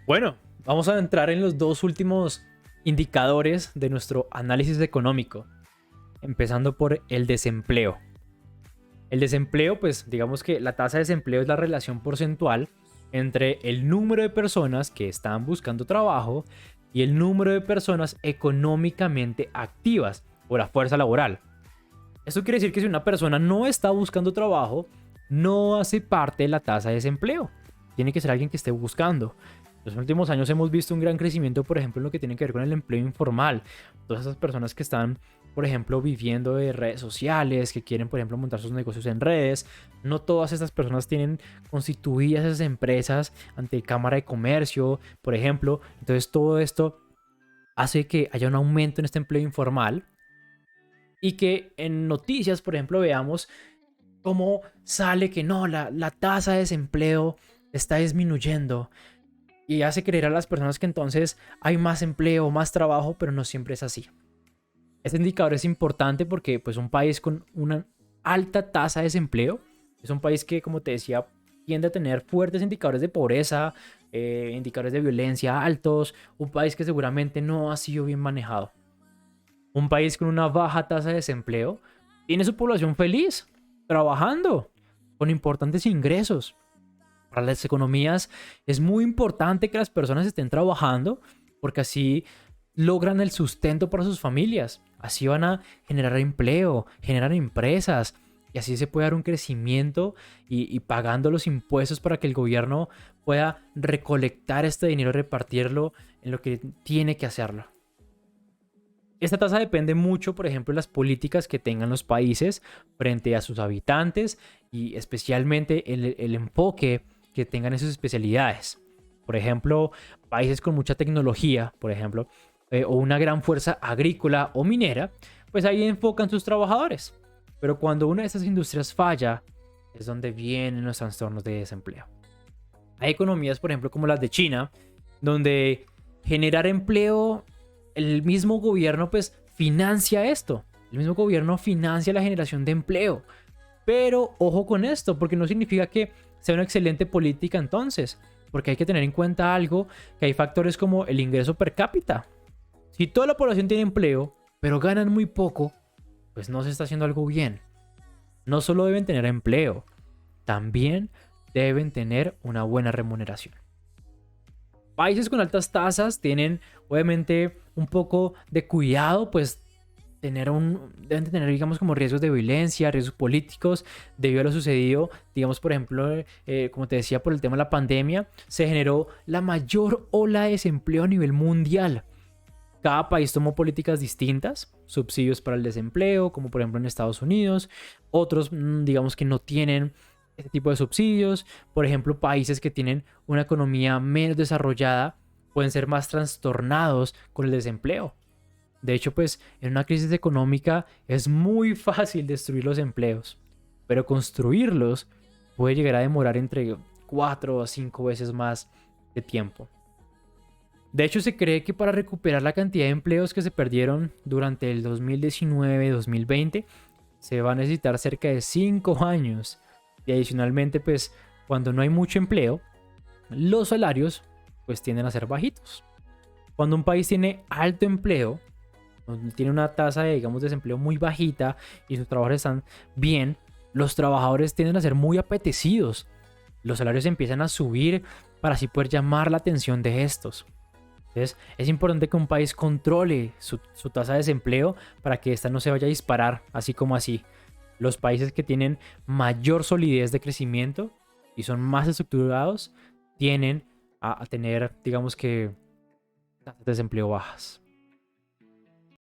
Bueno, vamos a entrar en los dos últimos indicadores de nuestro análisis económico, empezando por el desempleo. El desempleo, pues digamos que la tasa de desempleo es la relación porcentual entre el número de personas que están buscando trabajo y el número de personas económicamente activas o la fuerza laboral. Esto quiere decir que si una persona no está buscando trabajo, no hace parte de la tasa de desempleo. Tiene que ser alguien que esté buscando. En los últimos años hemos visto un gran crecimiento, por ejemplo, en lo que tiene que ver con el empleo informal. Todas esas personas que están, por ejemplo, viviendo de redes sociales, que quieren, por ejemplo, montar sus negocios en redes. No todas estas personas tienen constituidas esas empresas ante Cámara de Comercio, por ejemplo. Entonces todo esto hace que haya un aumento en este empleo informal y que en noticias, por ejemplo, veamos cómo sale que no, la tasa de desempleo está disminuyendo y hace creer a las personas que entonces hay más empleo, más trabajo, pero no siempre es así. Este indicador es importante porque pues un país con una alta tasa de desempleo es un país que, como te decía, tiende a tener fuertes indicadores de pobreza, indicadores de violencia altos, un país que seguramente no ha sido bien manejado. Un país con una baja tasa de desempleo tiene su población feliz, trabajando, con importantes ingresos. Para las economías es muy importante que las personas estén trabajando porque así logran el sustento para sus familias. Así van a generar empleo, generar empresas y así se puede dar un crecimiento y pagando los impuestos para que el gobierno pueda recolectar este dinero y repartirlo en lo que tiene que hacerlo. Esta tasa depende mucho, por ejemplo, de las políticas que tengan los países frente a sus habitantes y especialmente el enfoque que tengan en sus especialidades. Por ejemplo, países con mucha tecnología, por ejemplo, o una gran fuerza agrícola o minera, pues ahí enfocan sus trabajadores. Pero cuando una de estas industrias falla, es donde vienen los trastornos de desempleo. Hay economías, por ejemplo, como las de China, donde generar empleo, el mismo gobierno pues financia esto. El mismo gobierno financia la generación de empleo. Pero ojo con esto, porque no significa que sea una excelente política entonces. Porque hay que tener en cuenta algo, que hay factores como el ingreso per cápita. Si toda la población tiene empleo, pero ganan muy poco, pues no se está haciendo algo bien. No solo deben tener empleo, también deben tener una buena remuneración. Países con altas tasas tienen obviamente un poco de cuidado, pues deben tener, digamos, como riesgos de violencia, riesgos políticos, debido a lo sucedido, digamos, por ejemplo, como te decía, por el tema de la pandemia, se generó la mayor ola de desempleo a nivel mundial. Cada país tomó políticas distintas, subsidios para el desempleo, como por ejemplo en Estados Unidos, otros, digamos que no tienen este tipo de subsidios. Por ejemplo, países que tienen una economía menos desarrollada pueden ser más trastornados con el desempleo. De hecho, pues en una crisis económica es muy fácil destruir los empleos, pero construirlos puede llegar a demorar entre 4 o 5 veces más de tiempo. De hecho, se cree que para recuperar la cantidad de empleos que se perdieron durante el 2019-2020, se va a necesitar cerca de 5 años. Y adicionalmente, pues cuando no hay mucho empleo, los salarios pues tienden a ser bajitos. Cuando un país tiene alto empleo, tiene una tasa de, digamos, desempleo muy bajita y sus trabajadores están bien, los trabajadores tienden a ser muy apetecidos. Los salarios empiezan a subir para así poder llamar la atención de estos. Entonces, es importante que un país controle su tasa de desempleo para que esta no se vaya a disparar así como así. Los países que tienen mayor solidez de crecimiento y son más estructurados tienen a tener, digamos que, tasas de desempleo bajas.